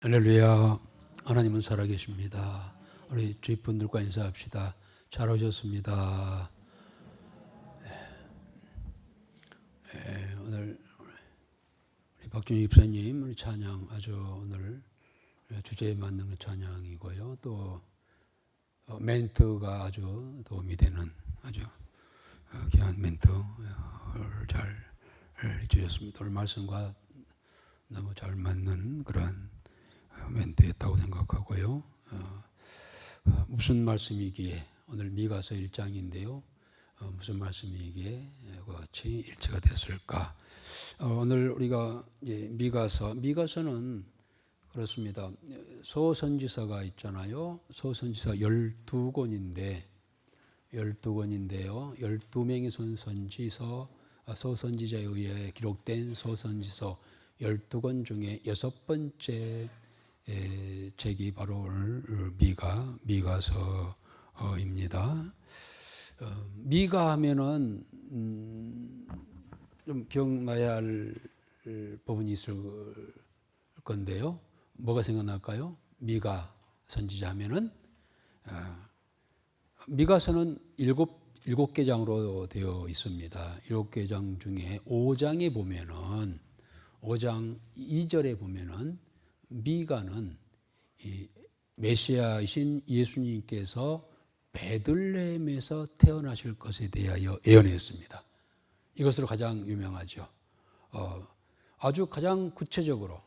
할렐루야. 하나님은 살아계십니다. 우리 주위 분들과 인사합시다. 잘 오셨습니다. 오늘 우리 박준희 집사님 우리 찬양 아주 오늘 주제에 맞는 찬양이고요. 또 멘트가 아주 도움이 되는 아주 귀한 멘트를 잘 해주셨습니다. 오늘 말씀과 너무 잘 맞는 그런 멘트였다고 생각하고요. 무슨 말씀이기에 오늘 미가서 1장인데요. 무슨 말씀이기에 같이 일치가 됐을까? 오늘 우리가 이제 미가서는 그렇습니다. 소선지서가 있잖아요. 소선지서 12권인데요. 12명의 소선지자에 의해 기록된 소선지서 12권 중에 6번째 책이 바로 오늘 미가서입니다. 미가 하면은 좀 기억나야 할 부분이 있을 건데요. 뭐가 생각날까요? 미가 선지자 하면은 미가서는 일곱 개 장으로 되어 있습니다. 7개 장 중에 5장에 보면은 5장 2절에 보면은 미가는 이 메시아이신 예수님께서 베들레헴에서 태어나실 것에 대하여 예언했습니다. 이것으로 가장 유명하죠. 아주 가장 구체적으로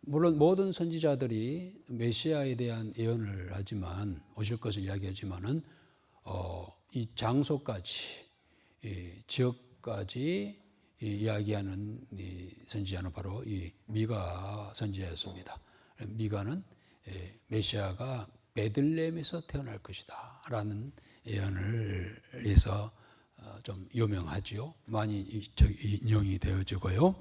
물론 모든 선지자들이 메시아에 대한 예언을 하지만 오실 것을 이야기하지만은 이 장소까지 지역까지 이야기하는 이 선지자는 바로 이 미가 선지자였습니다. 미가는 메시아가 베들레헴에서 태어날 것이다 라는 예언을 해서 좀 유명하지요. 많이 인용이 되어지고요.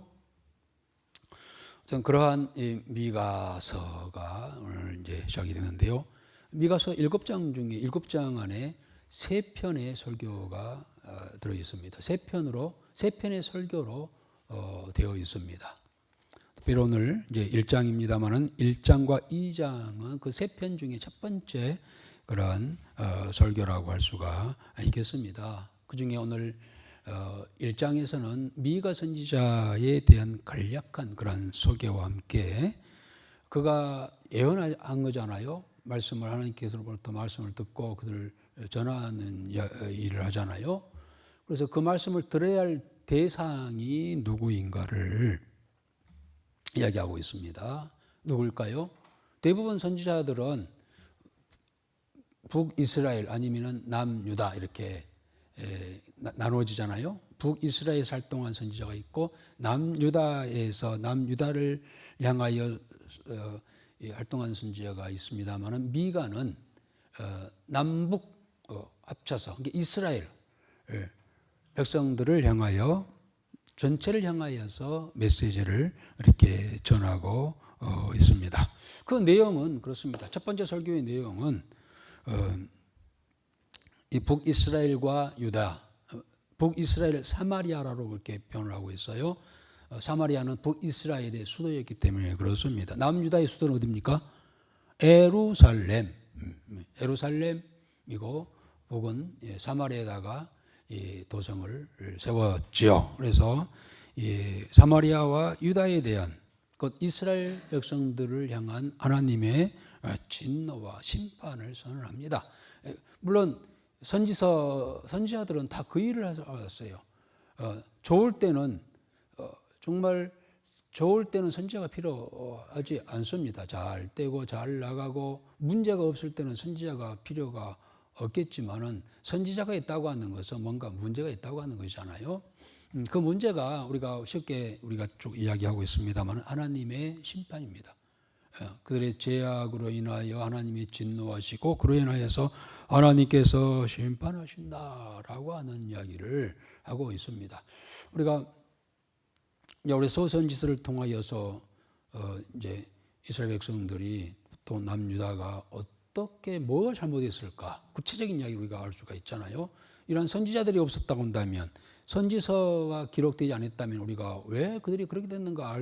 그러한 이 미가서가 오늘 이제 시작이 되는데요. 미가서 7장 중에 7장 안에 3편의 설교가 들어 있습니다. 3편의 설교로 되어 있습니다. 특별히 오늘 이제 1장입니다만은 1장과 2장은 그 3편 중에 첫 번째 그런 설교라고 할 수가 있겠습니다. 그 중에 오늘 1장에서는 미가 선지자에 대한 간략한 그런 소개와 함께 그가 예언한 거잖아요. 말씀을 하나님께서로부터 말씀을 듣고 그들을 전하는 일을 하잖아요. 그래서 그 말씀을 들어야 할 대상이 누구인가를 이야기하고 있습니다. 누굴까요? 대부분 선지자들은 북이스라엘 아니면 남유다 이렇게 나누어지잖아요. 북이스라엘에 활동한 선지자가 있고 남유다를 향하여 활동한 선지자가 있습니다만 미가는 남북 합쳐서 이스라엘 백성들을 향하여 전체를 향하여서 메시지를 이렇게 전하고 있습니다. 그 내용은 그렇습니다. 첫 번째 설교의 내용은 이 북이스라엘과 유다, 북이스라엘 사마리아라고 그렇게 표현을 하고 있어요. 사마리아는 북이스라엘의 수도였기 때문에 그렇습니다. 남유다의 수도는 어디입니까? 에루살렘이고 북은 사마리아에다가 이 도성을 세웠지요. 그래서 이 사마리아와 유다에 대한 곧 이스라엘 백성들을 향한 하나님의 진노와 심판을 선언합니다. 물론 선지자들은 다 그 일을 하셨어요. 좋을 때는 정말 좋을 때는 선지자가 필요하지 않습니다. 잘 되고 잘 나가고 문제가 없을 때는 선지자가 필요가 없겠지만은 선지자가 있다고 하는 것은 뭔가 문제가 있다고 하는 것이잖아요. 그 문제가 우리가 쉽게 쭉 이야기하고 있습니다만 하나님의 심판입니다. 그들의 죄악으로 인하여 하나님이 진노하시고 그로 인하여서 하나님께서 심판하신다라고 하는 이야기를 하고 있습니다. 우리가 우리 소선지서를 통하여서 이제 이스라엘 백성들이 또 남유다가 어떻게 뭐가 잘못했을까 구체적인 이야기를 우리가 알 수가 있잖아요. 이런 선지자들이 없었다고 한다면 선지서가 기록되지 않았다면 우리가 왜 그들이 그렇게 됐는가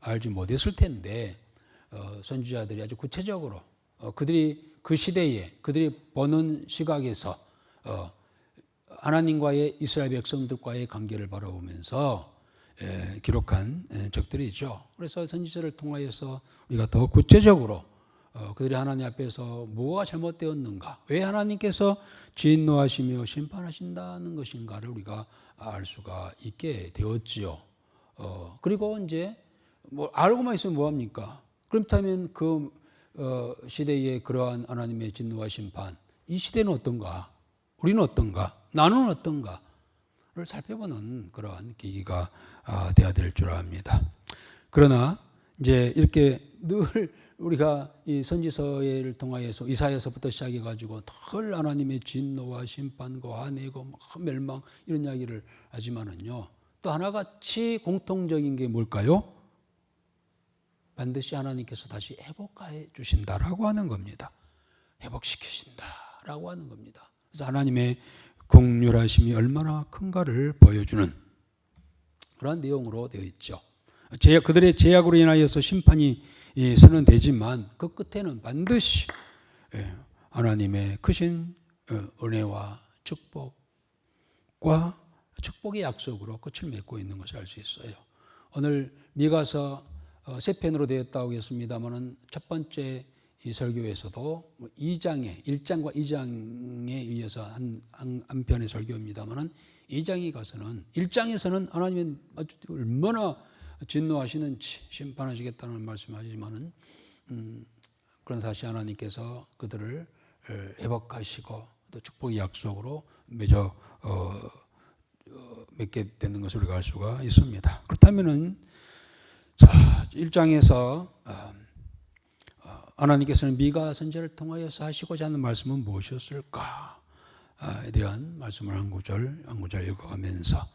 알지 못했을 텐데 선지자들이 아주 구체적으로 그들이 그 시대에 그들이 보는 시각에서 하나님과의 이스라엘 백성들과의 관계를 바라보면서 기록한 적들이죠. 그래서 선지자를 통하여서 우리가 더 구체적으로 그들이 하나님 앞에서 뭐가 잘못되었는가, 왜 하나님께서 진노하시며 심판하신다는 것인가를 우리가 알 수가 있게 되었지요. 그리고 이제 뭐 알고만 있으면 뭐합니까? 그렇다면 그 시대의 그러한 하나님의 진노와 심판, 이 시대는 어떤가? 우리는 어떤가? 나는 어떤가를 살펴보는 그러한 계기가 되어야 될 줄 압니다. 그러나 이제 이렇게 늘 우리가 이 선지서를 통하여서 이사야서부터 시작해 가지고 늘 하나님의 진노와 심판과 화내고 멸망 이런 이야기를 하지만은요, 또 하나같이 공통적인 게 뭘까요? 반드시 하나님께서 다시 회복해 주신다라고 하는 겁니다. 회복시키신다라고 하는 겁니다. 그래서 하나님의 긍휼하심이 얼마나 큰가를 보여주는 그런 내용으로 되어 있죠. 그들의 죄악으로 인하여서 심판이 선언되지만 그 끝에는 반드시 하나님의 크신 은혜와 축복과 축복의 약속으로 끝을 맺고 있는 것을 알 수 있어요. 오늘 미가서 세 편으로 되었다고 했습니다만은 첫 번째 이 설교에서도 1장과 2장에 의해서 한 편의 설교입니다만은 2장에 가서는 1장에서는 하나님은 얼마나 진노하시는지 심판하시겠다는 말씀하시지만은 그런 다시 하나님께서 그들을 회복하시고 또 축복의 약속으로 맺게 되는 것을 우리가 알 수가 있습니다. 그렇다면은 자 1장에서 하나님께서는 미가 선지자를 통하여서 하시고자 하는 말씀은 무엇이었을까에 대한 말씀을 한 구절 읽어가면서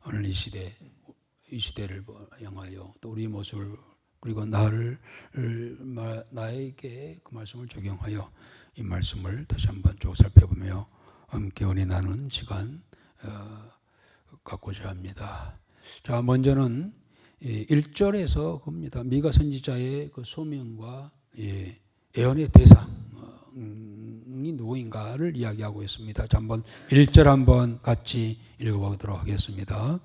오늘 이 시대를 향하여 또 우리의 모습을 그리고 나에게 그 말씀을 적용하여 이 말씀을 다시 한번 쭉 살펴보며 함께 은혜 나누는 시간 갖고자 합니다. 자, 먼저는 1절에서 봅니다. 미가 선지자의 그 소명과 예언의 대상이 누구인가를 이야기하고 있습니다. 자, 한번 1절 한번 같이 읽어보도록 하겠습니다.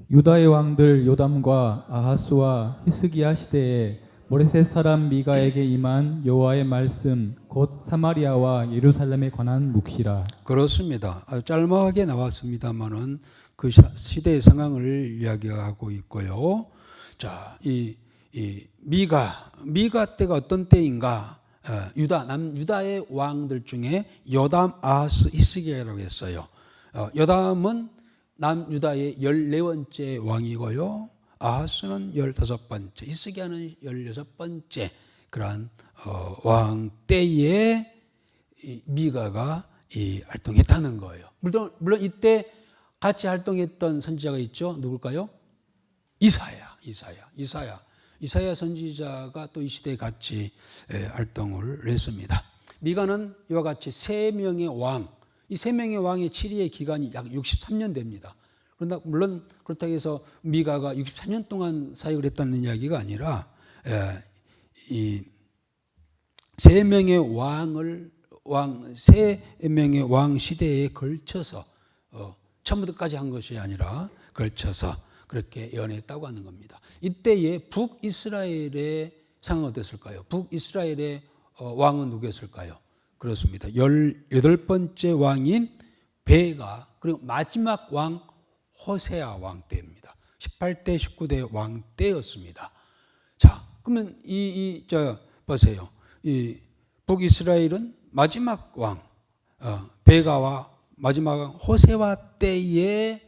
유다의 왕들 요담과 아하스와 히스기야 시대에 모레셋 사람 미가에게 임한 여호와의 말씀 곧 사마리아와 예루살렘에 관한 묵시라. 그렇습니다. 아주 짤막하게 나왔습니다만은 그 시대의 상황을 이야기하고 있고요. 자, 이 미가 때가 어떤 때인가? 유다의 왕들 중에 요담, 아하스, 히스기야라고 했어요. 요담은 남유다의 14번째 왕이고요. 아하스는 15번째, 히스기야는 16번째 그러한 왕 때에 미가가 활동했다는 거예요. 물론 이때 같이 활동했던 선지자가 있죠. 누굴까요? 이사야 선지자가 또 이 시대에 같이 활동을 했습니다. 미가는 이와 같이 3명의 왕, 이 3명의 왕의 치리의 기간이 약 63년 됩니다. 그러나 물론 그렇다고 해서 미가가 63년 동안 사역을 했다는 이야기가 아니라 이 3명의 왕 시대에 걸쳐서 처음부터까지 한 것이 아니라 걸쳐서 그렇게 예언했다고 하는 겁니다. 이때에 북이스라엘의 상황은 어땠을까요? 북이스라엘의 왕은 누구였을까요? 그렇습니다. 18번째 왕인 베가, 그리고 마지막 왕 호세아 왕 때입니다. 18대 19대 왕 때였습니다. 자, 그러면 보세요. 이 북이스라엘은 마지막 왕 베가와 마지막 왕 호세아 때에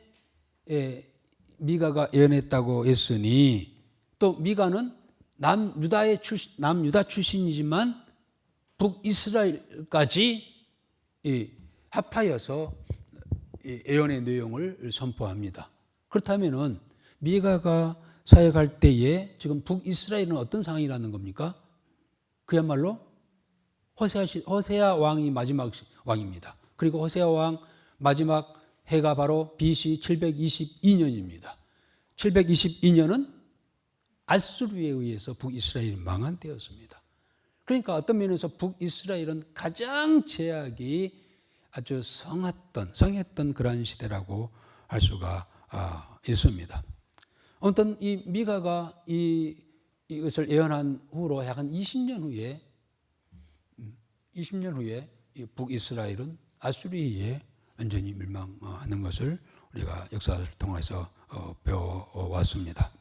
미가가 예언했다고 했으니, 또 미가는 남유다 출신이지만 북이스라엘까지 합하여서 예언의 내용을 선포합니다. 그렇다면은 미가가 사역할 때에 지금 북이스라엘은 어떤 상황이라는 겁니까? 그야말로 호세아 왕이 마지막 왕입니다. 그리고 호세아 왕 마지막 해가 바로 BC 722년입니다. 722년은 아수르에 의해서 북이스라엘이 망한 때였습니다. 그러니까 어떤 면에서 북이스라엘은 가장 제약이 아주 성했던 그러한 시대라고 할 수가 있습니다. 아무튼 이 미가가 이것을 예언한 후로 약 한 20년 후에 이 북이스라엘은 아수르에 의해 완전히 멸망하는 것을 우리가 역사를 통해서 배워왔습니다.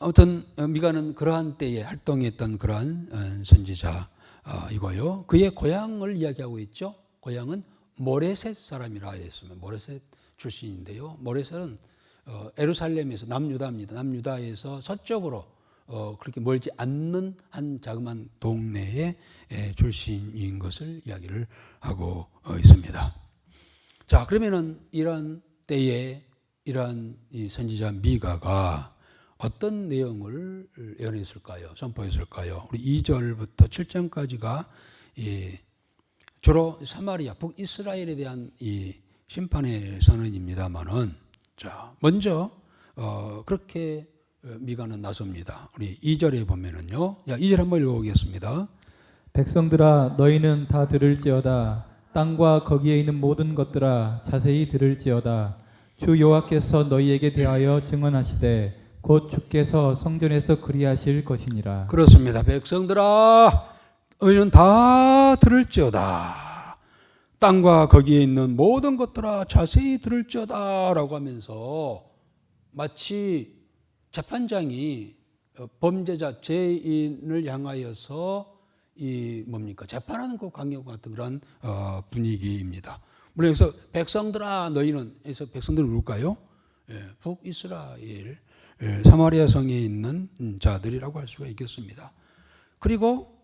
아무튼 미가는 그러한 때에 활동했던 그러한 선지자이고요. 그의 고향을 이야기하고 있죠. 고향은 모레셋 사람이라 했으면 모레셋 출신인데요. 모레셋은 예루살렘에서 남유다입니다. 남유다에서 서쪽으로 그렇게 멀지 않는 한 자그마한 동네의 출신인 것을 이야기를 하고 있습니다. 자, 그러면은 이런 때에 이러한 이 선지자 미가가 어떤 내용을 예언했을까요? 선포했을까요? 우리 2절부터 7절까지가 주로 사마리아, 북이스라엘에 대한 이 심판의 선언입니다만은, 자, 먼저 그렇게 미가는 나섭니다. 우리 2절에 보면은요. 2절 한번 읽어보겠습니다. 백성들아 너희는 다 들을지어다. 땅과 거기에 있는 모든 것들아 자세히 들을지어다. 주 여호와께서 너희에게 대하여 증언하시되 곧 주께서 성전에서 그리하실 것이니라. 그렇습니다. 백성들아 너희는 다 들을지어다. 땅과 거기에 있는 모든 것들아 자세히 들을지어다 라고 하면서 마치 재판장이 범죄자 죄인을 향하여서 재판하는 것 강요와 같은 그런 분위기입니다. 물론 여기서 백성들아 너희는, 여기서 백성들은 누굴까요? 북이스라엘 사마리아 성에 있는 자들이라고 할 수가 있겠습니다. 그리고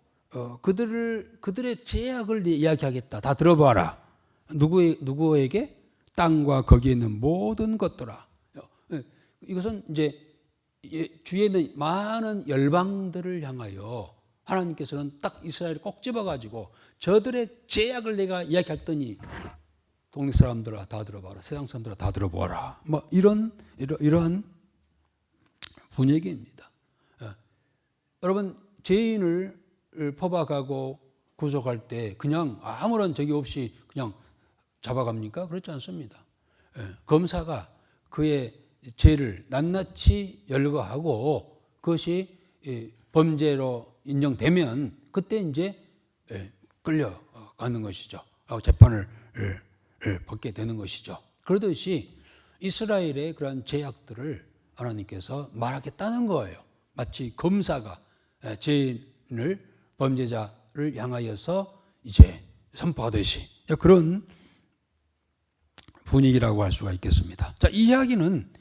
그들의 죄악을 이야기하겠다. 다 들어봐라. 누구에게? 땅과 거기에 있는 모든 것들아. 이것은 이제 주위에 있는 많은 열방들을 향하여 하나님께서는 딱 이스라엘을 꼭 집어가지고 저들의 죄악을 내가 이야기했더니 동네 사람들아 다 들어봐라. 세상 사람들아 다 들어보아라. 뭐 이러한 분위기입니다. 여러분 죄인을 포박하고 구속할 때 그냥 아무런 적이 없이 그냥 잡아갑니까? 그렇지 않습니다. 검사가 그의 죄를 낱낱이 열거하고 그것이 범죄로 인정되면 그때 이제 끌려가는 것이죠. 재판을 받게 되는 것이죠. 그러듯이 이스라엘의 그러한 죄악들을 하나님께서 말하겠다는 거예요. 마치 검사가 죄인을 범죄자를 향하여서 이제 선포하듯이 그런 분위기라고 할 수가 있겠습니다. 자, 이 이야기는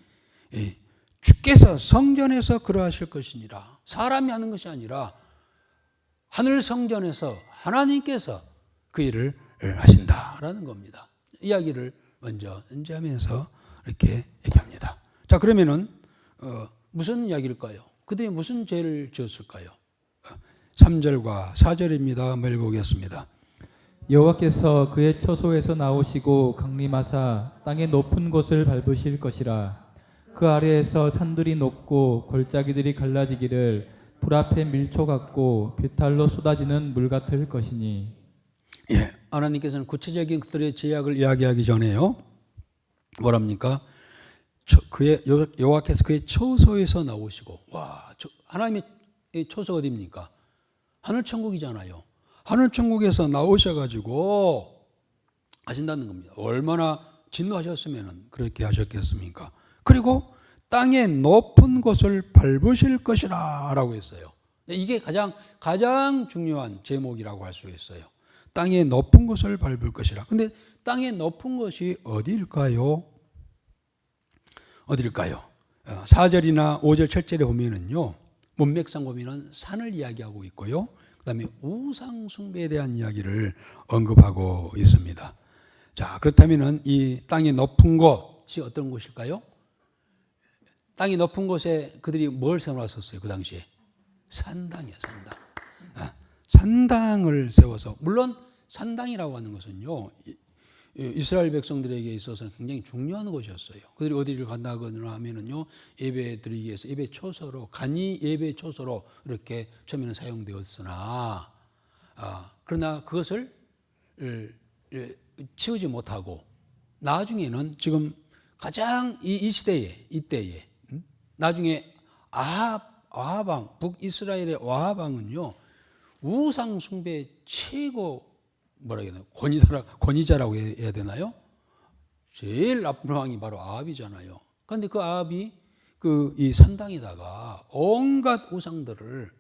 주께서 성전에서 그러하실 것이니라. 사람이 하는 것이 아니라 하늘 성전에서 하나님께서 그 일을 하신다라는 겁니다. 이야기를 먼저 연재하면서 이렇게 얘기합니다. 자, 그러면은 무슨 이야기일까요? 그들이 무슨 죄를 지었을까요? 3절과 4절입니다. 한번 읽어보겠습니다. 여호와께서 그의 처소에서 나오시고 강림하사 땅의 높은 곳을 밟으실 것이라. 그 아래에서 산들이 높고 골짜기들이 갈라지기를 불 앞에 밀초 같고 비탈로 쏟아지는 물 같을 것이니. 하나님께서는 구체적인 그들의 죄악을 이야기하기 전에요. 뭐랍니까? 여호와께서 그의 처소에서 나오시고, 하나님의 처소가 어디입니까? 하늘천국이잖아요. 하늘천국에서 나오셔가지고 하신다는 겁니다. 얼마나 진노하셨으면 그렇게 하셨겠습니까? 그리고 땅의 높은 곳을 밟으실 것이라 라고 했어요. 이게 가장 중요한 제목이라고 할 수 있어요. 땅의 높은 곳을 밟을 것이라. 근데 땅의 높은 것이 어디일까요? 4절이나 5절, 7절에 보면은요, 문맥상 보면은 산을 이야기하고 있고요. 그 다음에 우상 숭배에 대한 이야기를 언급하고 있습니다. 자, 그렇다면은 이 땅의 높은 곳이 어떤 곳일까요? 땅이 높은 곳에 그들이 뭘 세워놨었어요, 그 당시에? 산당이에요, 산당. 산당을 세워서, 물론 산당이라고 하는 것은요, 이스라엘 백성들에게 있어서는 굉장히 중요한 곳이었어요. 그들이 어디를 간다거나 하면은요, 예배 드리기 위해서 예배 초소로, 간이 예배 초소로 이렇게 처음에는 사용되었으나, 그러나 그것을 치우지 못하고, 나중에는 지금 가장 이 시대에, 이때에, 나중에 아합왕, 북이스라엘의 아합왕은요, 우상숭배 최고 뭐라 해야 되나 권위자라고 해야 되나요? 제일 나쁜 왕이 바로 아합이잖아요. 그런데 그 아합이 이 산당에다가 온갖 우상들을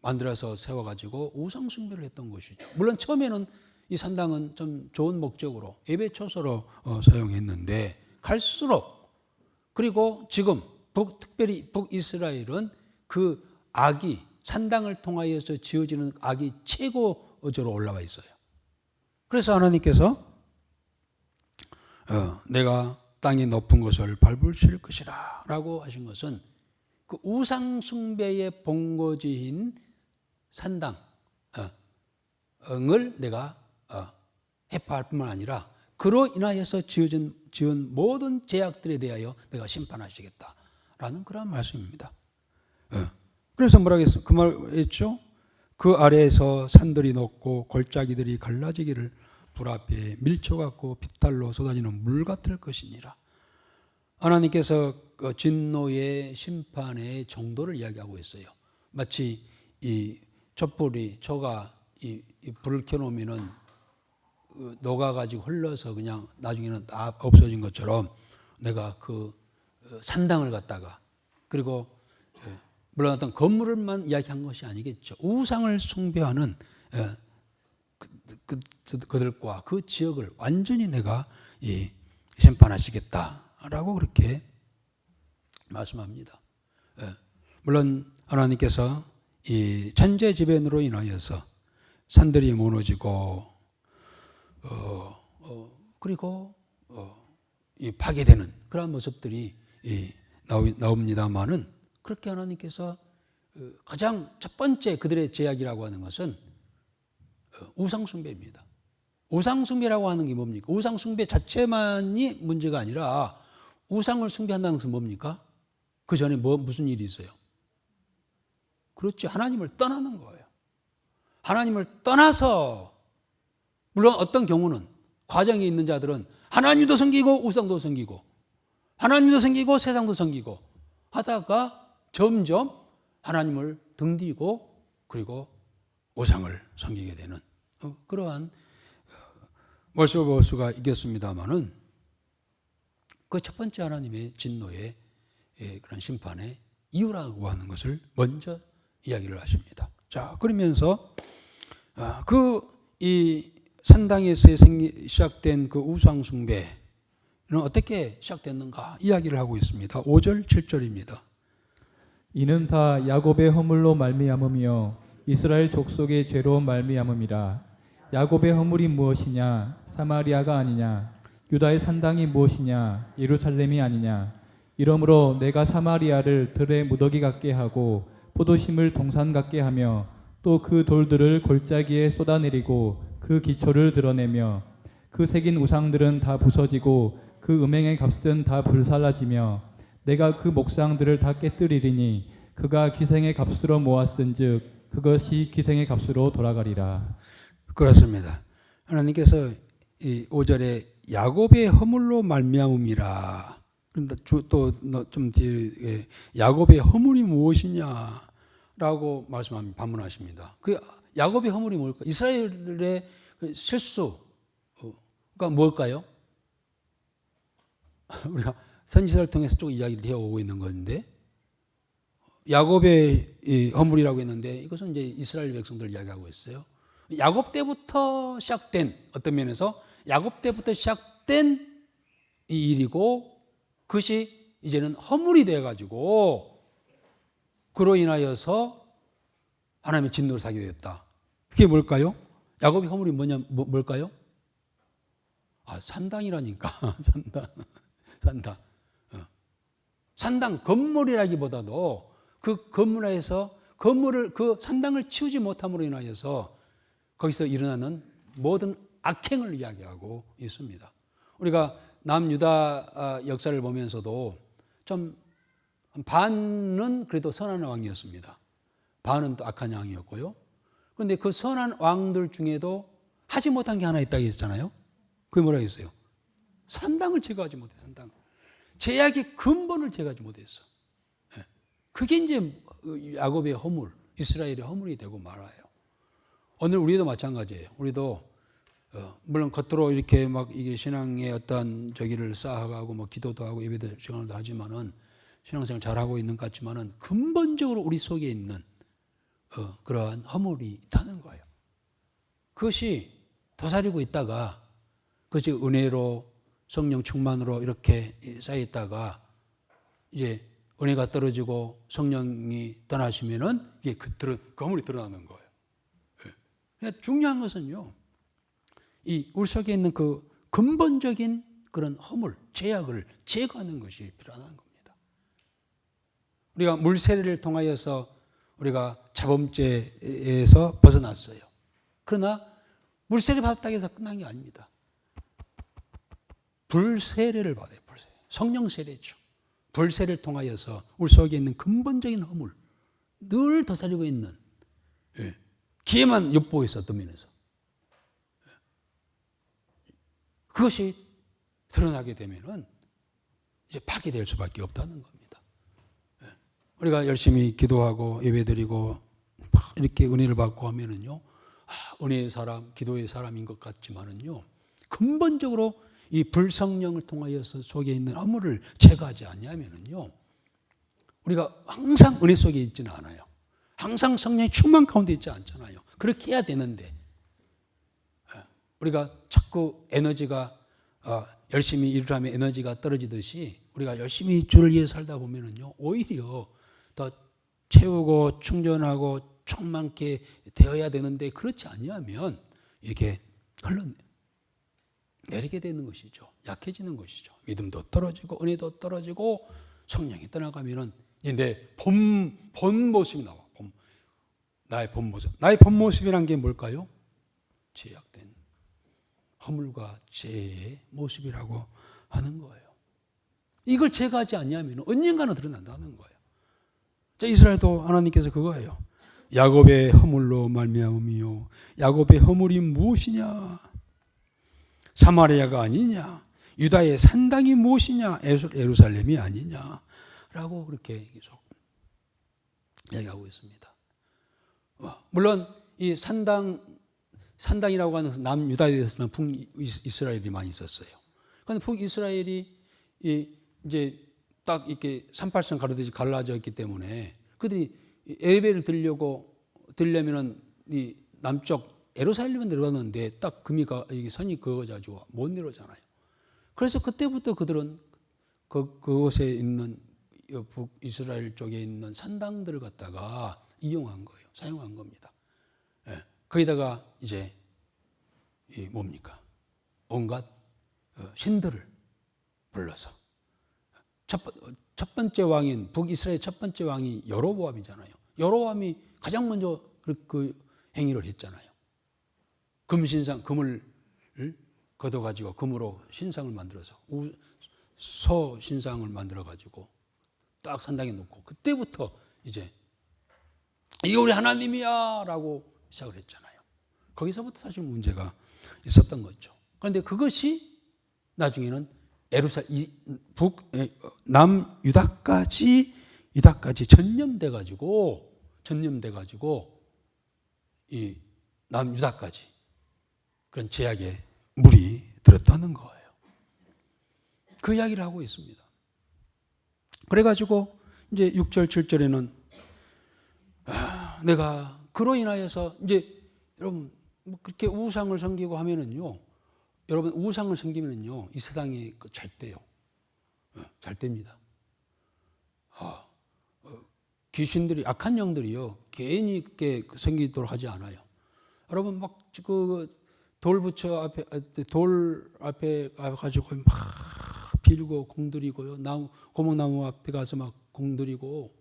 만들어서 세워가지고 우상 숭배를 했던 것이죠. 물론 처음에는 이 산당은 좀 좋은 목적으로 예배 초소로 사용했는데 갈수록, 그리고 지금 특별히 북이스라엘은 그 악이, 산당을 통하여서 지어지는 악이 최고조로 올라와 있어요. 그래서 하나님께서 내가 땅의 높은 곳을 밟으실 것이라 라고 하신 것은 그 우상 숭배의 본거지인 산당을 내가 해파할 뿐만 아니라 그로 인하여서 지은 모든 죄악들에 대하여 내가 심판하시겠다라는 그런 말씀입니다. 그래서 뭐라고 했어? 그 말 했죠? 그 아래에서 산들이 녹고 골짜기들이 갈라지기를 불 앞에 밀쳐갖고 빗달로 쏟아지는 물 같을 것이니라. 하나님께서 진노의 심판의 정도를 이야기하고 있어요. 마치 이 촛불이 불을 켜놓으면은 녹아가지고 흘러서 그냥 나중에는 다 없어진 것처럼 내가 그 산당을 갖다가, 그리고 물론 어떤 건물을만 이야기한 것이 아니겠죠. 우상을 숭배하는 그들과 그 지역을 완전히 내가 심판하시겠다라고 그렇게 말씀합니다. 물론 하나님께서 이 천재지변으로 인하여서 산들이 무너지고 그리고 이 파괴되는 그런 모습들이 나옵니다만은, 그렇게 하나님께서 가장 첫 번째 그들의 제약이라고 하는 것은 우상숭배입니다. 우상숭배라고 하는 게 뭡니까? 우상숭배 자체만이 문제가 아니라 우상을 숭배한다는 것은 뭡니까? 그 전에 무슨 일이 있어요? 그렇지, 하나님을 떠나는 거예요. 하나님을 떠나서, 물론 어떤 경우는 과정에 있는 자들은 하나님도 섬기고 우상도 섬기고 하나님도 섬기고 세상도 섬기고 하다가 점점 하나님을 등지고 그리고 우상을 섬기게 되는 그러한 모습을 볼 수가 있겠습니다만은, 그 첫 번째 하나님의 진노의 그런 심판의 이유라고 하는 것을 먼저 이야기를 하십니다. 자, 그러면서 이 산당에서 시작된 그 우상 숭배는 어떻게 시작됐는가 이야기를 하고 있습니다. 5절, 7절입니다. 이는 다 야곱의 허물로 말미암으며 이스라엘 족속의 죄로 말미암음이라. 야곱의 허물이 무엇이냐? 사마리아가 아니냐? 유다의 산당이 무엇이냐? 예루살렘이 아니냐? 이러므로 내가 사마리아를 들의 무더기 같게 하고 포도심을 동산 같게 하며 또 그 돌들을 골짜기에 쏟아내리고 그 기초를 드러내며 그 새긴 우상들은 다 부서지고 그 음행의 값은 다 불살라지며 내가 그 목상들을 다 깨뜨리리니 그가 기생의 값으로 모았은즉 그것이 기생의 값으로 돌아가리라. 그렇습니다. 하나님께서 이 5절에 야곱의 허물로 말미암음이라. 그런데 또 좀 뒤에 야곱의 허물이 무엇이냐라고 반문하십니다. 그 야곱의 허물이 뭘까? 이스라엘의 실수가 뭘까요? 우리가 선지서를 통해서 쭉 이야기를 해오고 있는 건데, 야곱의 이 허물이라고 했는데 이것은 이제 이스라엘 백성들 이야기하고 있어요. 야곱 때부터 시작된, 어떤 면에서 야곱 때부터 시작된 이 일이고, 그것이 이제는 허물이 되어가지고 그로 인하여서 하나님의 진노를 사게 되었다. 그게 뭘까요? 야곱의 허물이 뭘까요? 산당이라니까. 산당 건물이라기보다도 그 건물에서 그 산당을 치우지 못함으로 인하여서 거기서 일어나는 모든 악행을 이야기하고 있습니다. 우리가 남유다 역사를 보면서도 좀 반은 그래도 선한 왕이었습니다. 반은 또 악한 왕이었고요. 그런데 그 선한 왕들 중에도 하지 못한 게 하나 있다고 했잖아요. 그게 뭐라고 했어요? 산당을 제거하지 못해. 산당. 제약의 근본을 제거하지 못했어. 그게 이제 야곱의 허물, 이스라엘의 허물이 되고 말아요. 오늘 우리도 마찬가지예요. 우리도 물론 겉으로 이렇게 막 이게 신앙의 어떤 저기를 쌓아가고 뭐 기도도 하고 예배도 시간도 하지만은 신앙생활 잘하고 있는 것 같지만은 근본적으로 우리 속에 있는 그러한 허물이 있다는 거예요. 그것이 도사리고 있다가 그것이 은혜로 성령 충만으로 이렇게 쌓여있다가 이제 은혜가 떨어지고 성령이 떠나시면은 이게 그 허물이 드러나는 거예요. 그러니까 중요한 것은요, 이 우리 속에 있는 그 근본적인 그런 허물, 죄악을 제거하는 것이 필요하다는 겁니다. 우리가 물세례를 통하여서 우리가 자범죄에서 벗어났어요. 그러나 물세례 받았다고 해서 끝난 게 아닙니다. 불세례를 받아요. 불세례. 성령 세례죠. 불세례를 통하여서 우리 속에 있는 근본적인 허물, 늘 도사리고 있는 기회만 엿보고 어떤 면에서 그것이 드러나게 되면은 이제 파괴될 수밖에 없다는 겁니다. 우리가 열심히 기도하고 예배드리고 이렇게 은혜를 받고 하면은요, 은혜의 사람, 기도의 사람인 것 같지만은요, 근본적으로 이 불성령을 통하여서 속에 있는 허물을 제거하지 않냐면은요, 우리가 항상 은혜 속에 있지는 않아요. 항상 성령의 충만 가운데 있지 않잖아요. 그렇게 해야 되는데 우리가 자꾸 에너지가 열심히 일을 하면 에너지가 떨어지듯이 우리가 열심히 주를 위해 살다 보면은요, 오히려 더 채우고 충전하고 충만케 되어야 되는데 그렇지 아니하면 이렇게 흘러내리게 되는 것이죠. 약해지는 것이죠. 믿음도 떨어지고 은혜도 떨어지고 성령이 떠나가면은 내 본 모습이 나와. 나의 본 모습. 나의 본 모습이란 게 뭘까요? 죄악된 허물과 죄의 모습이라고 하는 거예요. 이걸 제거하지 않냐면 언젠가는 드러난다는 거예요. 자, 이스라엘도 하나님께서 그거예요. 야곱의 허물로 말미암음이요. 야곱의 허물이 무엇이냐? 사마리아가 아니냐? 유다의 산당이 무엇이냐? 예루살렘이 아니냐? 라고 그렇게 계속 이야기하고 있습니다. 물론 이 산당이라고 하는 것은 남유다에 있었지만 북이스라엘이 많이 있었어요. 그런데 북이스라엘이 이제 딱 이렇게 38선 가로듯이 갈라져 있기 때문에 그들이 예배를 드리려면은 이 남쪽 예루살렘에 내려갔는데 딱 선이 그어가지고 못 내려오잖아요. 그래서 그때부터 그들은 그곳에 있는 북이스라엘 쪽에 있는 산당들을 갖다가 이용한 거예요. 사용한 겁니다. 거기다가 이제 뭡니까? 온갖 신들을 불러서 첫 번째 왕인 북이스라엘 첫 번째 왕이 여로보암이잖아요. 여로보암이 가장 먼저 그 행위를 했잖아요. 금신상, 금을 걷어가지고 금으로 신상을 만들어서 소 신상을 만들어가지고 딱 산당에 놓고 그때부터 이제 이게 우리 하나님이야 라고 시작을 했잖아요. 거기서부터 사실 문제가 있었던 거죠. 그런데 그것이 나중에는 남유다까지 전염돼 가지고 이 남유다까지 그런 제약의 물이 들었다는 거예요. 그 이야기를 하고 있습니다. 그래가지고 이제 6절 7절에는 내가 그로 인하여서 이제 여러분 뭐 그렇게 우상을 섬기고 하면은요, 여러분 우상을 섬기면은요 이 세상이 잘 돼요. 잘 됩니다. 귀신들이 악한 영들이요 괜히 이렇게 섬기도록 하지 않아요. 여러분 막 그 돌 앞에 가지고 막 빌고 공들이고요, 고목나무 앞에 가서 막 공들이고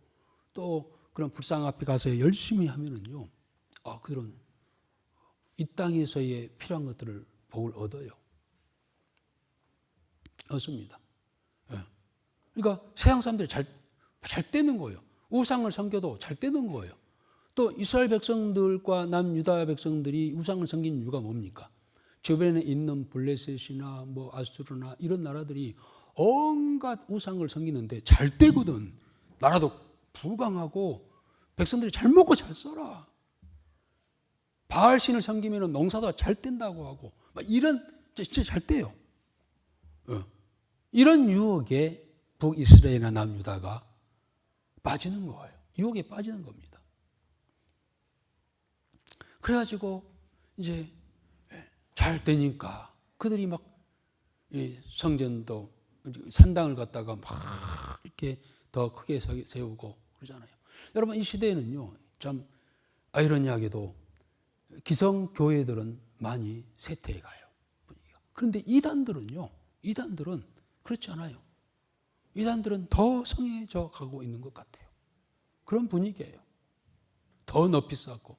또 그런 불상 앞에 가서 열심히 하면은요, 그들은 이 땅에서의 필요한 것들을 복을 얻어요. 얻습니다. 예. 그러니까 세상 사람들이 잘 되는 거예요. 우상을 섬겨도 잘 되는 거예요. 또 이스라엘 백성들과 남유다 백성들이 우상을 섬긴 이유가 뭡니까? 주변에 있는 블레셋이나 뭐 아수르나 이런 나라들이 온갖 우상을 섬기는데 잘 되거든. 나라도 부강하고 백성들이 잘 먹고 잘 살아. 바알신을 섬기면 농사도 잘 된다고 하고 막 이런 진짜 잘 돼요. 이런 유혹에 북이스라엘이나 남유다가 빠지는 거예요. 유혹에 빠지는 겁니다. 그래가지고 이제 잘 되니까 그들이 막 성전도 산당을 갖다가 막 이렇게 더 크게 세우고 그러잖아요. 여러분 이 시대에는요 참 아이러니하게도 기성교회들은 많이 쇠퇴해 가요. 분위기가. 그런데 이단들은 그렇지 않아요. 이단들은 더 성해져 가고 있는 것 같아요. 그런 분위기예요. 더 높이 쌓고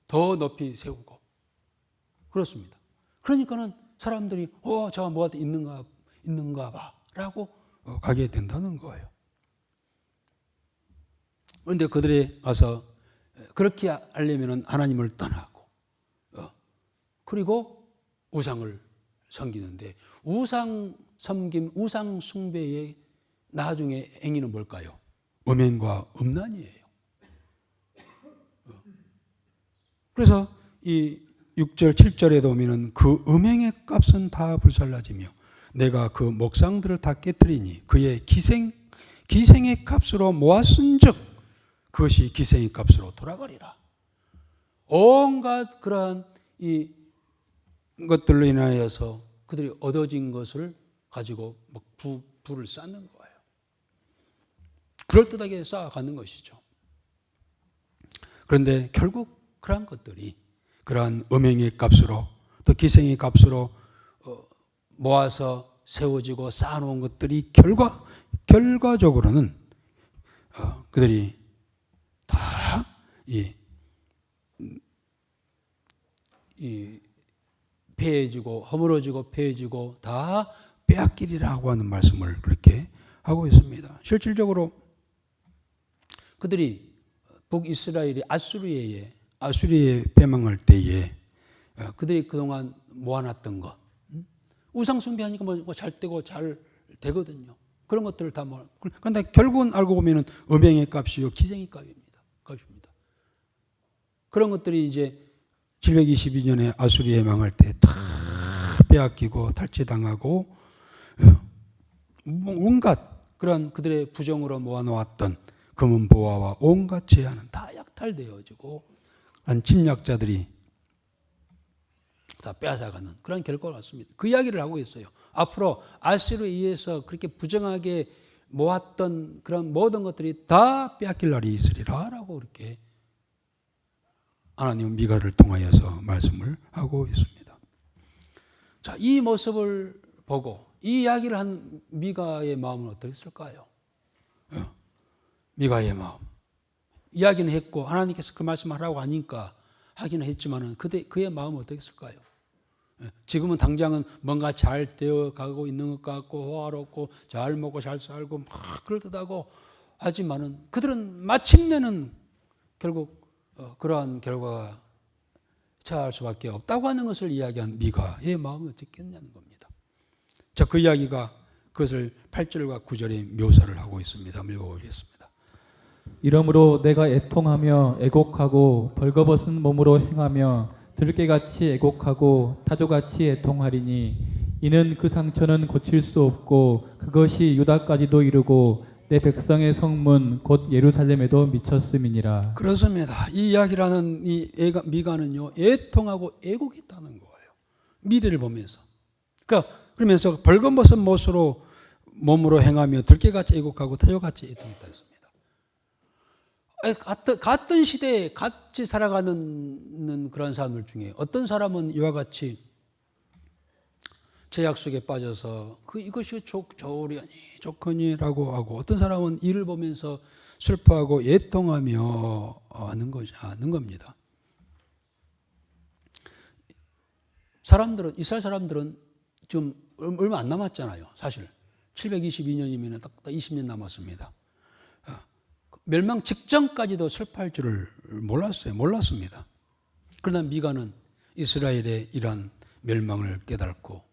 더 높이 세우고 그렇습니다. 그러니까는 사람들이 저가 뭐가 있는가 봐라고 가게 된다는 거예요. 그런데 그들이 가서 그렇게 하려면 하나님을 떠나고 그리고 우상을 섬기는데 우상 섬김, 우상 숭배의 나중에 행위는 뭘까요? 음행과 음란이에요. 그래서 이 6절, 7절에 보면은 그 음행의 값은 다 불살라지며 내가 그 목상들을 다 깨뜨리니 그의 기생의 값으로 모았은즉 그것이 기생의 값으로 돌아가리라. 온갖 그러한 이 것들로 인하여서 그들이 얻어진 것을 가지고 막 불을 쌓는 거예요. 그럴듯하게 쌓아가는 것이죠. 그런데 결국 그러한 것들이 그러한 음행의 값으로 또 기생의 값으로 모아서 세워지고 쌓아놓은 것들이 결과적으로는 그들이 다 폐해지고 허물어지고 폐해지고 다 빼앗기리라고 하는 말씀을 그렇게 하고 있습니다. 실질적으로 그들이 북이스라엘이 아수리에 패망할 때에 그들이 그동안 모아놨던 것 우상 숭배하니까 뭐 잘 되고 잘 되거든요. 그런 것들을 다 모아. 그런데 결국은 알고 보면은 음행의 값이요 기생의 값입니다. 그런 것들이 이제 722년에 아수리에 망할 때 다 빼앗기고 탈취당하고 온갖 그런 그들의 부정으로 모아놓았던 금은 보화와 온갖 제한은 다 약탈되어지고 한 침략자들이 다 빼앗아가는 그런 결과가 왔습니다. 그 이야기를 하고 있어요. 앞으로 아수르에 의해서 그렇게 부정하게 모았던 그런 모든 것들이 다 빼앗길 날이 있으리라 라고 그렇게 하나님은 미가를 통하여서 말씀을 하고 있습니다. 자, 이 모습을 보고 이 이야기를 한 미가의 마음은 어땠을까요? 미가의 마음. 이야기는 했고 하나님께서 그 말씀하라고 하니까 하기는 했지만은 그의 마음은 어땠을까요? 지금은 당장은 뭔가 잘 되어가고 있는 것 같고 호화롭고 잘 먹고 잘 살고 막 그럴듯하고 하지만은 그들은 마침내는 결국 그러한 결과가 처할 수밖에 없다고 하는 것을 이야기한 미가의 마음이 어떻겠냐는 겁니다. 자, 그 이야기가 그것을 8절과 9절에 묘사를 하고 있습니다. 읽어보겠습니다. 이러므로 내가 애통하며 애곡하고 벌거벗은 몸으로 행하며 들깨같이 애곡하고 타조같이 애통하리니 이는 그 상처는 고칠 수 없고 그것이 유다까지도 이르고 내 백성의 성문 곧 예루살렘에도 미쳤음이니라. 그렇습니다. 이 이야기라는 이 미가는요 애통하고 애곡했다는 거예요. 미래를 보면서. 그러면서 벌거벗은 몸으로 행하며 들깨같이 애곡하고 타조같이 애통했다 했습니다. 같은 시대에 같이 살아가는 그런 사람들 중에 어떤 사람은 이와 같이 제약 속에 빠져서 이것이 좋거니라고 하고 어떤 사람은 이를 보면서 슬퍼하고 애통하며 하는 겁니다. 사람들은, 이스라엘 사람들은 지금 얼마 안 남았잖아요. 사실 722년이면 딱 20년 남았습니다. 멸망 직전까지도 슬퍼할 줄을 몰랐습니다. 그러나 미가는 이스라엘의 이러한 멸망을 깨닫고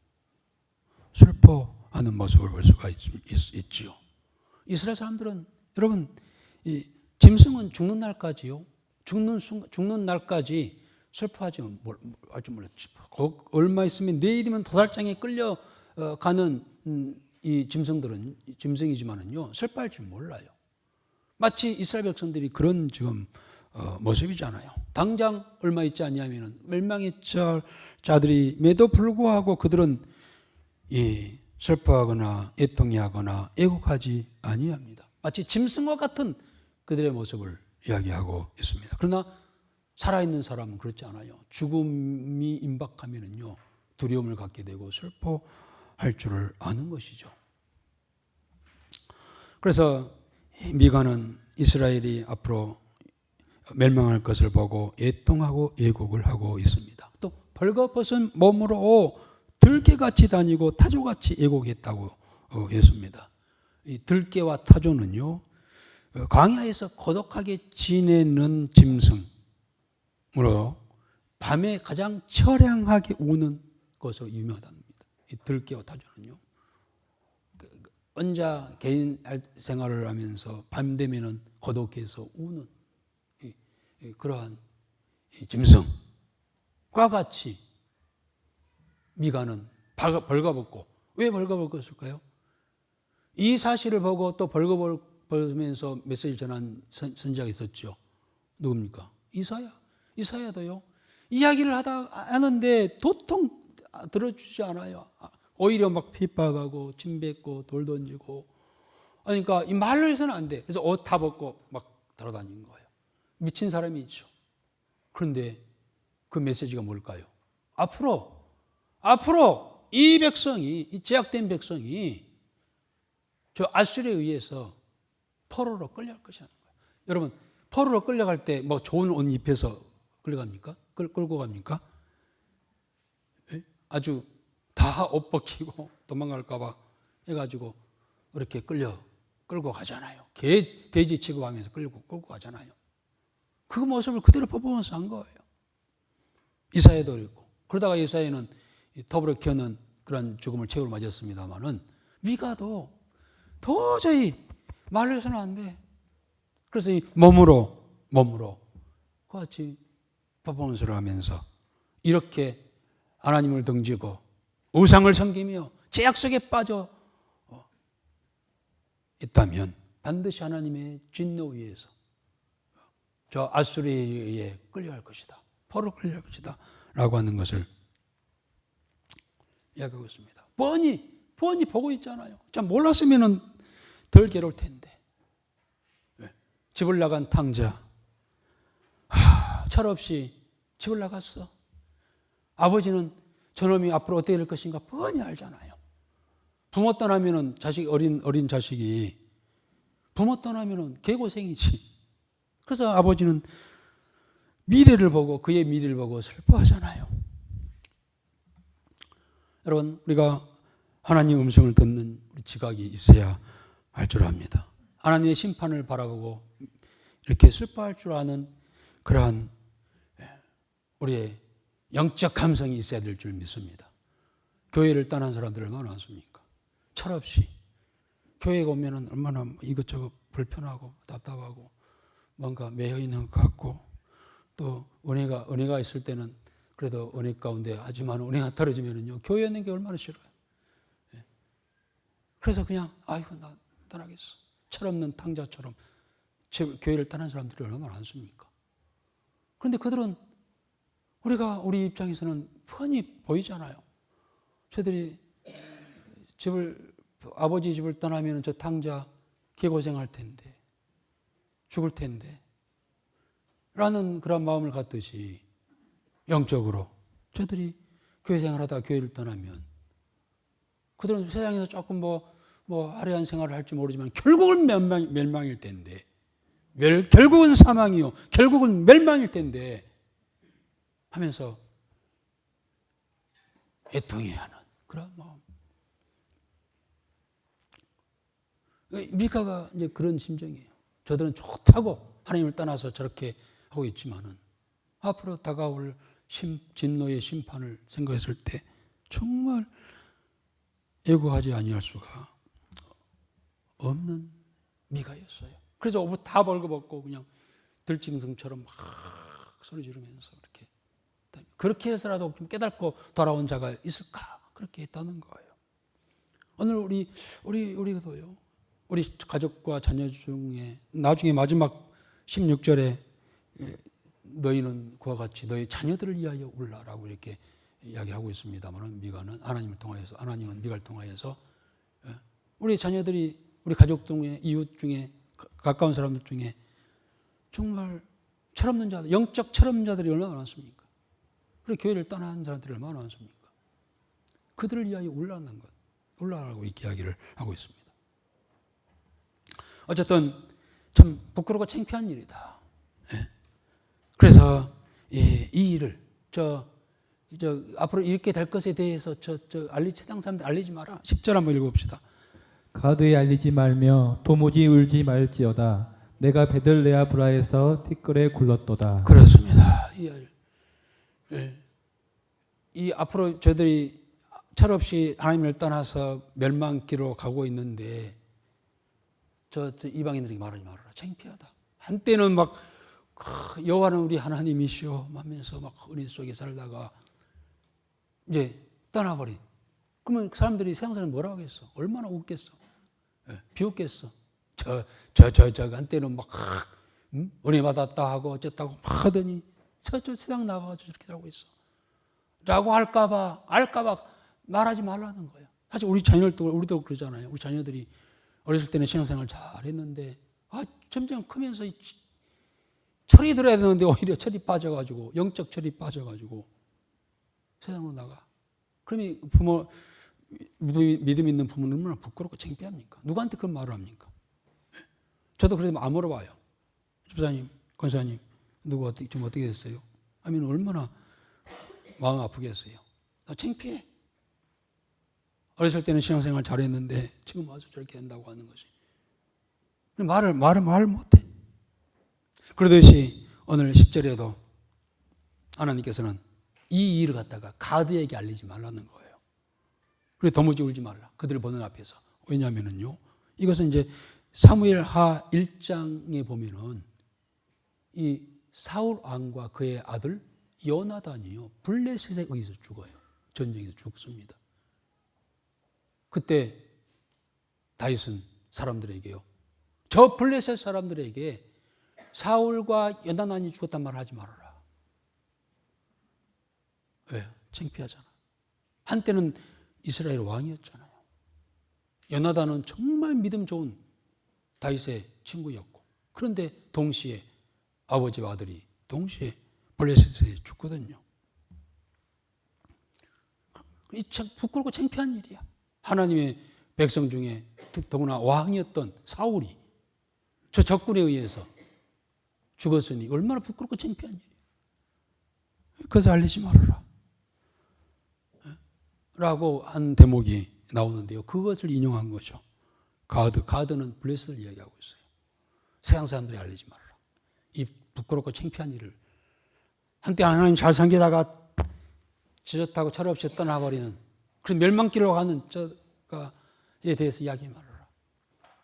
슬퍼하는 모습을 볼 수가 있지요. 이스라엘 사람들은, 여러분, 이 짐승은 죽는 날까지요, 죽는 날까지 슬퍼하지 몰랐지. 얼마 있으면 내일이면 도살장에 끌려가는 이 짐승이지만은요, 슬퍼할 줄 몰라요. 마치 이스라엘 백성들이 그런 지금 모습이잖아요. 당장 얼마 있지 않냐면은 멸망의 자들임에도 불구하고 그들은 슬퍼하거나 애통해하거나 애곡하지 아니합니다. 마치 짐승과 같은 그들의 모습을 이야기하고 있습니다. 그러나 살아있는 사람은 그렇지 않아요. 죽음이 임박하면은요, 두려움을 갖게 되고 슬퍼할 줄을 아는 것이죠. 그래서 미가는 이스라엘이 앞으로 멸망할 것을 보고 애통하고 애곡을 하고 있습니다. 또 벌거벗은 몸으로 들깨같이 다니고 타조같이 애곡했다고 했습니다. 이 들깨와 타조는요, 광야에서 고독하게 지내는 짐승으로 밤에 가장 처량하게 우는 것으로 유명하답니다. 이 들깨와 타조는요, 혼자 개인 생활을 하면서 밤 되면은 고독해서 우는 그러한 짐승과 같이 미가는 벌거벗고, 왜 벌거벗었을까요? 이 사실을 보고 또 벌거벗으면서 메시지를 전한 선지자가 있었죠. 누굽니까? 이사야도요, 이야기를 하는데 도통 들어주지 않아요. 오히려 막 핍박하고 침뱉고 돌 던지고, 그러니까 이 말로 해서는 안 돼. 그래서 옷 다 벗고 막 돌아다닌 거예요. 미친 사람이죠. 그런데 그 메시지가 뭘까요? 앞으로 이 백성이, 이 제약된 백성이 저 아수르에 의해서 포로로 끌려갈 것이라는 거예요. 여러분, 포로로 끌려갈 때 뭐 좋은 옷 입혀서 끌려갑니까? 끌고 갑니까? 아주 다 옷 벗기고 도망갈까 봐 해가지고 이렇게 끌고 가잖아요. 돼지 취급하면서 끌고 가잖아요. 그 모습을 그대로 퍼포먼스 한 거예요. 이사야도 그랬고, 그러다가 이사야는 더불어 키우는 그런 죽음을 최후로 맞았습니다만은 미가도 도저히 말로 해서는 안 돼. 그래서 이 몸으로 같이 퍼포먼스를 하면서 이렇게 하나님을 등지고 우상을 섬기며 제약 속에 빠져 있다면 반드시 하나님의 진노 위에서 저 아수르에 의해 끌려갈 것이다. 포로 끌려갈 것이다. 라고 하는 것을 이야기하고 있습니다. 뻔히 보고 있잖아요. 참 몰랐으면 덜 괴로울 텐데. 집을 나간 탕자, 철없이 집을 나갔어. 아버지는 저놈이 앞으로 어떻게 될 것인가 뻔히 알잖아요. 부모 떠나면은 어린 자식이 부모 떠나면은 개고생이지. 그래서 아버지는 그의 미래를 보고 슬퍼하잖아요. 여러분, 우리가 하나님의 음성을 듣는 우리 지각이 있어야 할 줄 압니다. 하나님의 심판을 바라보고 이렇게 슬퍼할 줄 아는 그러한 우리의 영적 감성이 있어야 될 줄 믿습니다. 교회를 떠난 사람들 얼마나 많습니까? 철없이 교회에 오면은 얼마나 이것저것 불편하고 답답하고 뭔가 매여 있는 것 같고, 또 은혜가 있을 때는 그래도 은혜 가운데, 하지만 은혜가 떨어지면은요, 교회에 있는 게 얼마나 싫어요. 그래서 그냥 아이고 나 떠나겠어. 철없는 탕자처럼 교회를 떠난 사람들이 얼마나 많습니까? 그런데 그들은 우리 입장에서는 뻔히 보이잖아요. 저들이 아버지 집을 떠나면 저 탕자 개고생할 텐데, 죽을 텐데 라는 그런 마음을 갖듯이 영적으로 저들이 교회 생활하다가 교회를 떠나면 그들은 세상에서 조금 화려한 생활을 할지 모르지만 결국은 멸망일 텐데, 결국은 사망이요, 결국은 멸망일 텐데 하면서 애통해야 하는 그런 마음. 미카가 이제 그런 심정이에요. 저들은 좋다고 하나님을 떠나서 저렇게 하고 있지만은 앞으로 다가올 진노의 심판을 생각했을 때 정말 애고하지 아니할 수가 없는 미가였어요. 그래서 옷 다 벌거벗고 그냥 들짐승처럼 막 소리 지르면서 그렇게 해서라도 좀 깨닫고 돌아온 자가 있을까? 그렇게 했다는 거예요. 오늘 우리도요. 우리 가족과 자녀 중에 나중에 마지막 16절에 너희는 그와 같이 너희 자녀들을 위하여 울라라고 이렇게 이야기하고 있습니다만 미가는 하나님은 미가를 통하여서 우리 자녀들이 우리 가족 중에 이웃 중에 가까운 사람들 중에 정말 철없는 자들, 영적 철없는 자들이 얼마나 많습니까? 그리고 교회를 떠난 사람들이 얼마나 많습니까? 그들을 위하여 울라라고 이렇게 이야기를 하고 있습니다. 어쨌든 참 부끄럽고 창피한 일이다. 그래서 이 일을 앞으로 이렇게 될 것에 대해서 세상 사람들 알리지 마라. 10절 한번 읽어봅시다. 가드에 알리지 말며 도무지 울지 말지어다. 내가 베들레아 브라에서 티끌에 굴렀도다. 그렇습니다. 이 앞으로 저들이 철없이 하나님을 떠나서 멸망길로 가고 있는데 저 이방인들에게 말하지 말아라. 창피하다. 한때는 막 여호와는 우리 하나님이시오 하면서 막 은혜 속에 살다가 이제 떠나버린. 그러면 사람들이 세상 사람이 뭐라고 하겠어? 얼마나 웃겠어? 비웃겠어? 한때는 막 은혜 받았다 하고 어쨌다고 막 하더니 저 세상 나가가지고 저렇게 하고 있어. 라고 알까봐 말하지 말라는 거예요. 사실 우리 자녀들도 우리도 그러잖아요. 우리 자녀들이 어렸을 때는 신앙생활 잘했는데 점점 크면서 철이 들어야 되는데 오히려 철이 빠져가지고 영적 철이 빠져가지고 세상으로 나가. 그러면 부모 믿음 있는 부모는 얼마나 부끄럽고 창피합니까? 누구한테 그런 말을 합니까? 저도 그래서 안 물어봐요. 집사님, 권사님, 누구 좀 어떻게 됐어요? 하면 얼마나 마음 아프겠어요. 나 창피해. 어렸을 때는 신앙생활 잘했는데 지금 와서 저렇게 한다고 하는 것이. 말을 못해. 그러듯이 오늘 10절에도 하나님께서는 이 일을 갖다가 가드에게 알리지 말라는 거예요. 그리고 도무지 울지 말라. 그들을 보는 앞에서. 왜냐하면요. 이것은 이제 사무엘하 1장에 보면은 이 사울 왕과 그의 아들 요나단이요. 블레셋에 의해서 죽어요. 전쟁에서 죽습니다. 그때 다윗은 사람들에게요. 저 블레셋 사람들에게 사울과 요나단이 죽었단 말을 하지 말아라. 왜? 창피하잖아. 한때는 이스라엘 왕이었잖아요. 요나단은 정말 믿음 좋은 다윗의 친구였고 그런데 동시에 아버지와 아들이 동시에 블레셋에 죽거든요. 이 참 부끄럽고 창피한 일이야. 하나님의 백성 중에 더구나 왕이었던 사울이 저 적군에 의해서 죽었으니 얼마나 부끄럽고 창피한 일이야. 그래서 알리지 말아라. 라고 한 대목이 나오는데요. 그것을 인용한 거죠. 가드는 블레셋을 이야기하고 있어요. 세상 사람들이 알리지 말아라. 이 부끄럽고 창피한 일을 한때 하나님 잘 섬기다가 지젓하고 철없이 떠나버리는 그런 멸망길로 가는 저가에 대해서 이야기 말아라.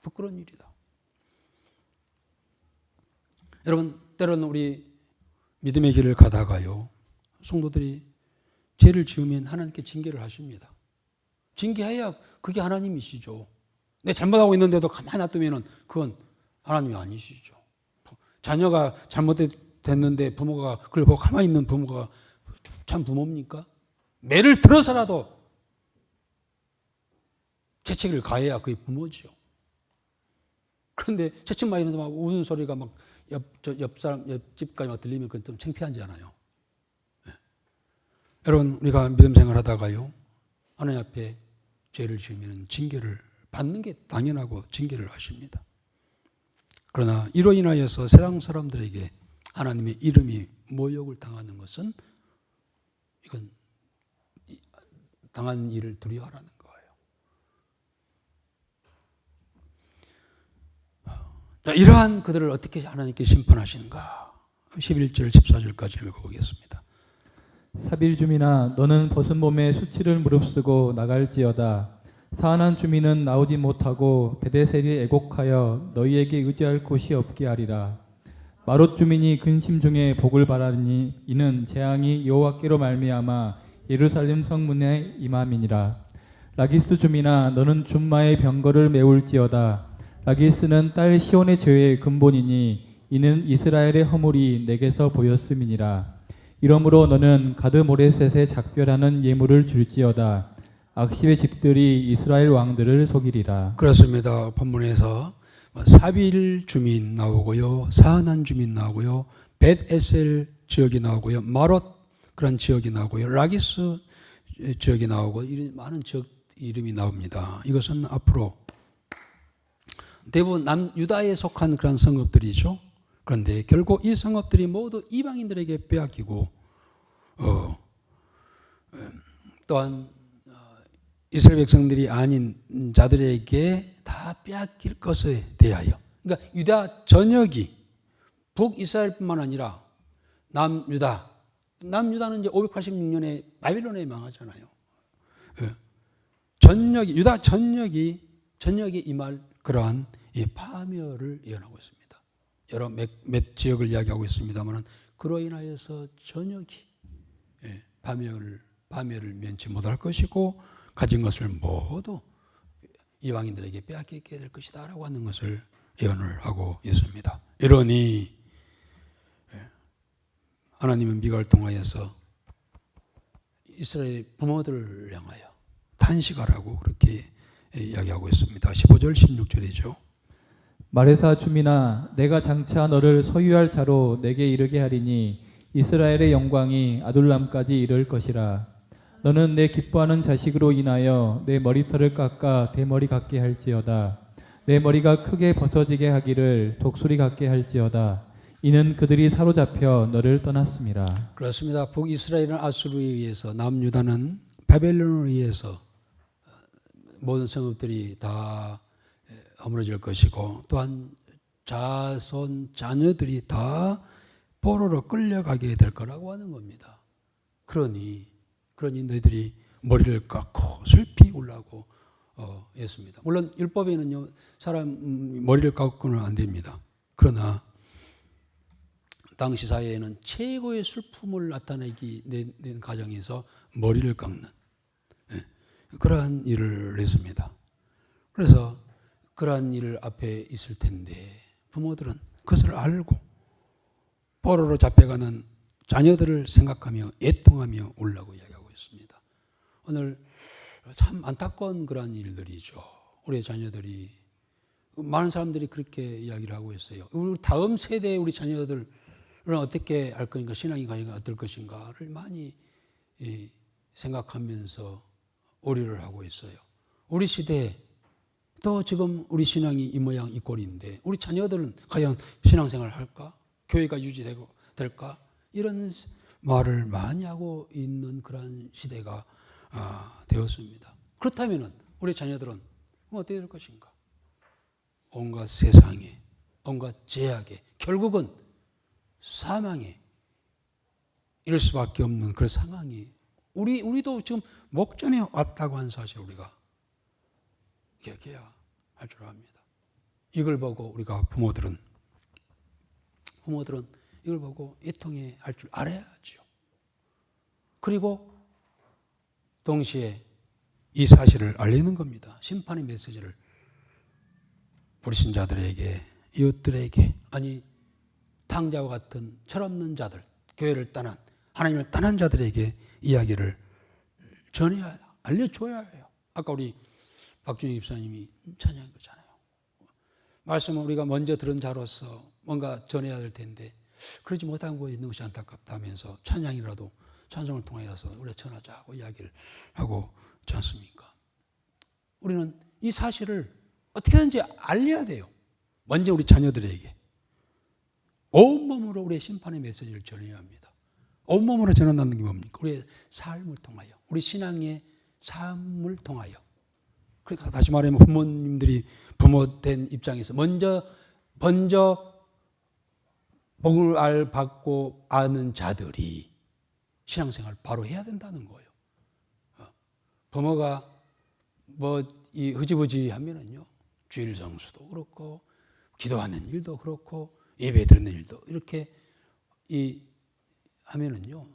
부끄러운 일이다. 여러분 때로는 우리 믿음의 길을 가다가요. 성도들이 죄를 지으면 하나님께 징계를 하십니다. 징계해야 그게 하나님이시죠. 내 잘못하고 있는데도 가만히 놔두면 그건 하나님이 아니시죠. 자녀가 잘못됐는데 부모가 그걸 보고 가만히 있는 부모가 참 부모입니까? 매를 들어서라도 채찍을 가해야 그게 부모지요. 그런데 채찍 맞으면서 막 우는 소리가 막 옆집까지 막 들리면 그건 좀 창피하지 않아요. 네. 여러분 우리가 믿음 생활하다가요 하나님 앞에 죄를 지으면 징계를 받는 게 당연하고 징계를 하십니다. 그러나 이로 인하여서 세상 사람들에게 하나님의 이름이 모욕을 당하는 것은 이건 당한 일을 두려워하라는 거예요. 자, 이러한 그들을 어떻게 하나님께 심판하시는가? 11절 14절까지 읽어보겠습니다. 사빌 주민아 너는 벗은 몸에 수치를 무릅쓰고 나갈지어다. 사안한 주민은 나오지 못하고 베데셀이 애곡하여 너희에게 의지할 곳이 없게 하리라. 마롯 주민이 근심 중에 복을 바라니 이는 재앙이 여호와께로 말미암아 예루살렘 성문에 임함이니라. 라기스 주민아 너는 준마의 병거를 메울지어다. 라기스는 딸 시온의 죄의 근본이니 이는 이스라엘의 허물이 내게서 보였음이니라. 이러므로 너는 가드 모레셋에 작별하는 예물을 줄지어다. 악십의 집들이 이스라엘 왕들을 속이리라. 그렇습니다. 본문에서 사빌 주민 나오고요, 사안한 주민 나오고요, 벳에셀 지역이 나오고요, 마롯 그런 지역이 나오고요, 라기스 지역이 나오고 이런 많은 지역 이름이 나옵니다. 이것은 앞으로 대부분 남유다에 속한 그런 성읍들이죠. 그런데 결국 이 성읍들이 모두 이방인들에게 빼앗기고 또한 이스라엘 백성들이 아닌 자들에게 다 빼앗길 것에 대하여, 그러니까 유다 전역이 북이스라엘뿐만 아니라 남유다는 이제 586년에 바빌론에 망하잖아요. 전역이 유다 전역이 임할 그러한 이 파멸을 예언하고 있습니다. 여러 몇 지역을 이야기하고 있습니다만은 그로 인하여서 전역이 파멸을 면치 못할 것이고 가진 것을 모두 이방인들에게 빼앗기게 될 것이다라고 하는 것을 예언을 하고 있습니다. 이러니 하나님은 미가를 통하여서 이스라엘 부모들을 향하여 탄식하라고 그렇게 이야기하고 있습니다. 15절 16절이죠. 마레사 주민아 내가 장차 너를 소유할 자로 내게 이르게 하리니 이스라엘의 영광이 아둘람까지 이를 것이라. 너는 내 기뻐하는 자식으로 인하여 내 머리털을 깎아 대머리 같게 할지어다. 내 머리가 크게 벗어지게 하기를 독수리 같게 할지어다. 이는 그들이 사로잡혀 너를 떠났음이라. 그렇습니다. 북이스라엘은 아수르에 의해서, 남유다는 바벨론에 의해서 모든 성읍들이 다 허물어질 것이고, 또한 자녀들이 다 포로로 끌려가게 될 거라고 하는 겁니다. 그러니 너희들이 머리를 깎고 슬피 울라고 했습니다. 물론 율법에는요 사람 머리를 깎고는 안 됩니다. 그러나 당시 사회에는 최고의 슬픔을 나타내기 낸 가정에서 머리를 깎는 그러한 일을 했습니다. 그래서 그러한 일 앞에 있을 텐데 부모들은 그것을 알고 포로로 잡혀가는 자녀들을 생각하며 애통하며 울라고 이야기하고 있습니다. 오늘 참 안타까운 그러한 일들이죠. 우리 자녀들이, 많은 사람들이 그렇게 이야기를 하고 있어요. 우리 다음 세대의 우리 자녀들은 어떻게 할 것인가, 신앙이 어떨 것인가를 많이 생각하면서 우려를 하고 있어요. 우리 시대에 또 지금 우리 신앙이 이 모양 이 꼴인데 우리 자녀들은 과연 신앙생활을 할까? 교회가 유지될까? 이런 말을 많이 하고 있는 그런 시대가 되었습니다. 그렇다면 우리 자녀들은 어떻게 될 것인가? 온갖 세상에, 온갖 제약에, 결국은 사망에 이럴 수밖에 없는 그런 상황이 우리도 지금 목전에 왔다고 한 사실 우리가 기억해야 할 줄 압니다. 이걸 보고 우리가 부모들은 이걸 보고 애통해 할 줄 알아야죠. 그리고 동시에 이 사실을 알리는 겁니다. 심판의 메시지를 불신자들에게, 이웃들에게, 아니 탕자와 같은 철없는 자들, 교회를 떠난, 하나님을 떠난 자들에게 이야기를 전해야, 알려줘야 해요. 아까 우리 박준희 집사님이 찬양한 거잖아요. 말씀은 우리가 먼저 들은 자로서 뭔가 전해야 될 텐데 그러지 못하고 있는 것이 안타깝다 하면서 찬양이라도 찬송을 통하여서 우리가 전하자고 이야기를 하고 있지 않습니까? 우리는 이 사실을 어떻게든지 알려야 돼요. 먼저 우리 자녀들에게 온몸으로 우리의 심판의 메시지를 전해야 합니다. 온몸으로 전한다는 게 뭡니까? 우리의 삶을 통하여, 우리 신앙의 삶을 통하여. 그러니까 다시 말하면 부모님들이 부모된 입장에서 먼저 복을 받고 아는 자들이 신앙생활 바로 해야 된다는 거예요. 부모가 이 흐지부지 하면은요, 주일 성수도 그렇고, 기도하는 일도 그렇고, 예배 드리는 일도 이렇게 하면은요,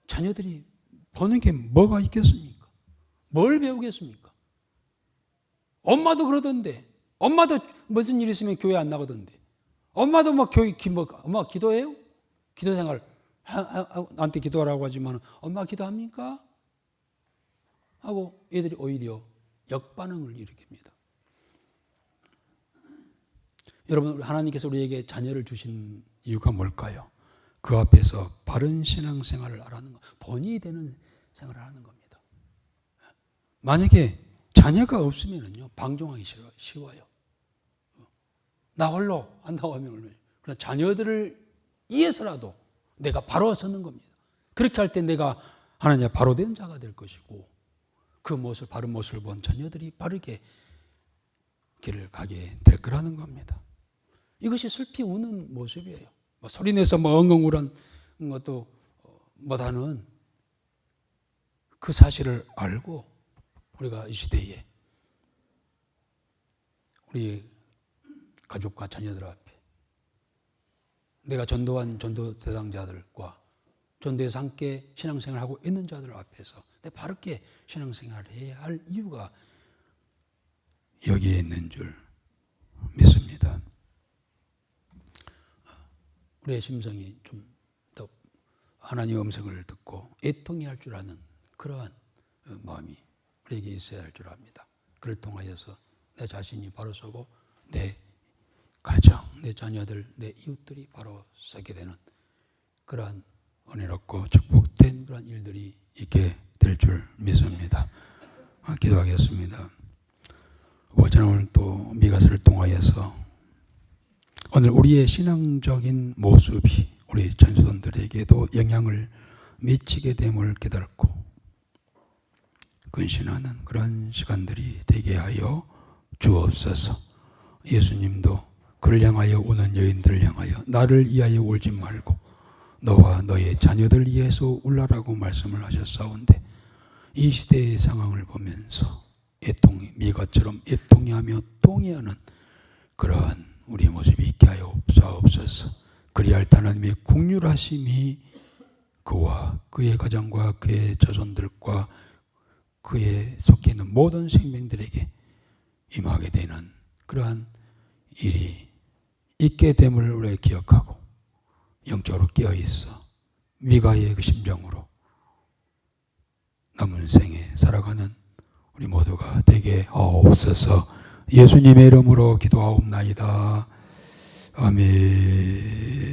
자녀들이 보는 게 뭐가 있겠습니까? 뭘 배우겠습니까? 엄마도 그러던데, 엄마도 무슨 일 있으면 교회 안 나가던데, 엄마도 엄마 기도해요? 기도 생활, 나한테 기도하라고 하지만, 엄마 기도합니까? 하고 애들이 오히려 역반응을 일으킵니다. 여러분, 하나님께서 우리에게 자녀를 주신 이유가 뭘까요? 그 앞에서 바른 신앙생활을 하라는 것, 본이 되는 생활을 하는 겁니다. 만약에 자녀가 없으면요, 방종하기 쉬워요. 나 홀로 한다고 하면 얼마나. 그러나 자녀들을 위해서라도 내가 바로 서는 겁니다. 그렇게 할 때 내가 하나님의 바로 된 자가 될 것이고, 그 바른 모습을 본 자녀들이 바르게 길을 가게 될 거라는 겁니다. 이것이 슬피 우는 모습이에요. 소리내서 엉엉 우는 것도 보다는 그 사실을 알고 우리가 이 시대에 우리 가족과 자녀들 앞에 내가 전도한 전도 대상자들과 전도에서 함께 신앙생활을 하고 있는 자들 앞에서 바르게 신앙생활을 해야 할 이유가 여기에 있는 줄 믿습니다. 우리의 심성이 좀 더 하나님의 음성을 듣고 애통해 할 줄 아는 그러한 마음이 우리에게 있어야 할 줄 압니다. 그를 통하여서 내 자신이 바로 서고 내 가정, 내 자녀들, 내 이웃들이 바로 서게 되는 그러한 은혜롭고 축복된 그런 일들이 있게 될 줄 믿습니다. 기도하겠습니다. 저는 오늘 또 미가서를 통하여서 오늘 우리의 신앙적인 모습이 우리 전도사들에게도 영향을 미치게 됨을 깨닫고 근신하는 그런 시간들이 되게 하여 주옵소서. 예수님도 그를 향하여 우는 여인들을 향하여 나를 위하여 울지 말고 너와 너의 자녀들 위해서 울라라고 말씀을 하셨사온데, 이 시대의 상황을 보면서 미가처럼 애통해하며 통해하는 그러한 우리의 모습이 있게 하여 주옵소서. 그리할 하나님의 긍휼하심이 그와 그의 가정과 그의 자손들과 그에 속해 있는 모든 생명들에게 임하게 되는 그러한 일이 있게 됨을 우리가 기억하고 영적으로 깨어있어 미가의 그 심정으로 남은 생에 살아가는 우리 모두가 되게 하옵소서. 예수님의 이름으로 기도하옵나이다. 아멘.